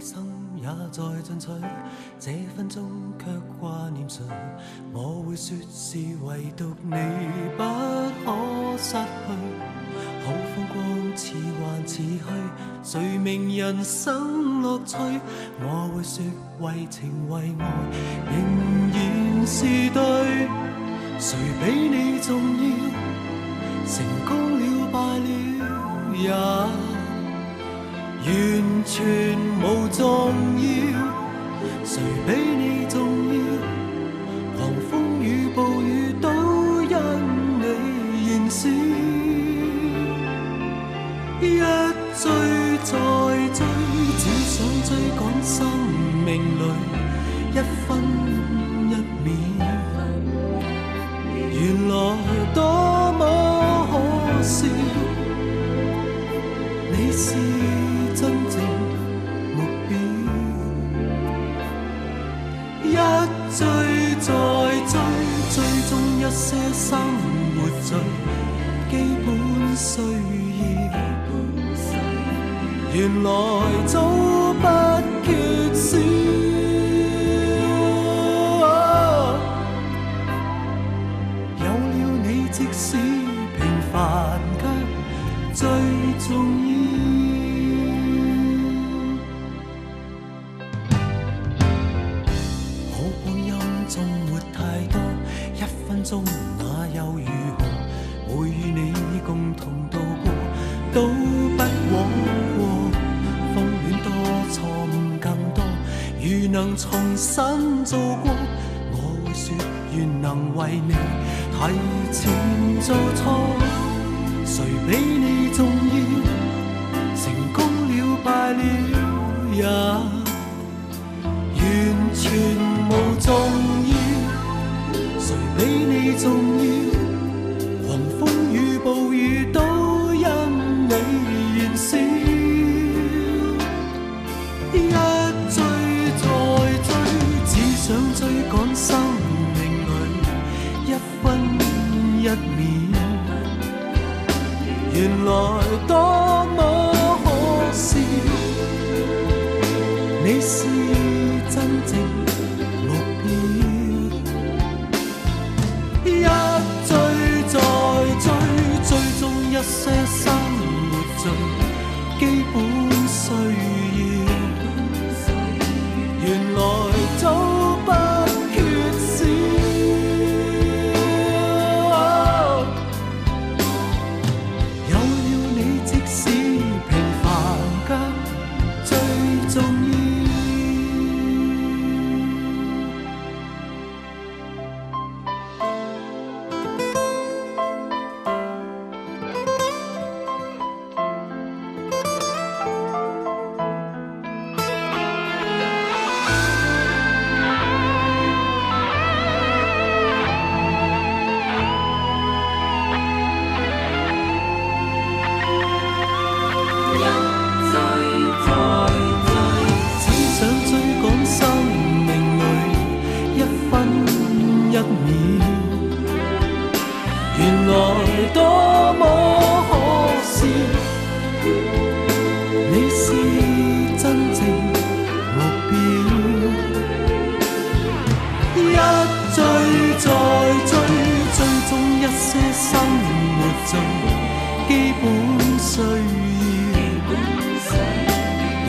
生也在進取，這分鐘卻掛念誰？我會說是唯獨你不可失去。好風光似幻似虛，誰明人生樂趣？我會說為情為愛仍然是對。誰比你重要？成功了敗了也完全無重要。誰比你重要？狂風與暴雨都因你燃燒。一追再追，只想追趕生命裏一分一秒。原來多麼可笑，你是真正目標。一追再追，追蹤一些生活最基本需要。原來早不缺少。有了你，即使平凡卻最重要。好光陰縱沒太多，一分鐘那又如何？會與你共同度過，都不枉過。風戀多，錯誤更多，如能重新做過，我會說願能為你提前做錯。誰比你重要？成功了敗了也完全無重要。誰比你重要？狂風與暴雨都因你燃燒。一追再追，只想追趕生命裏一分一秒。原來多麼可笑，你是真正目標。一追再追，追蹤一些生活最基本需要。原來早不缺少。有了你，即使平凡卻最重要。原來多麼可笑，你是真正目標。一追再追，追蹤一些生活最基本需要。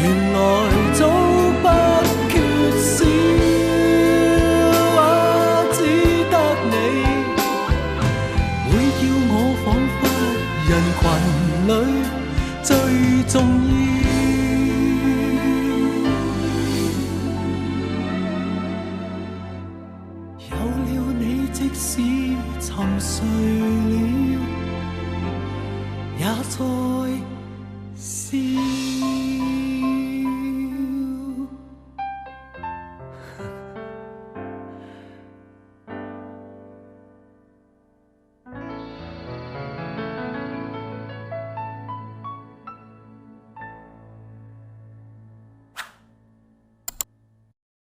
原來早不缺少。群裏最重要。有了你，即使沉睡了，也在笑。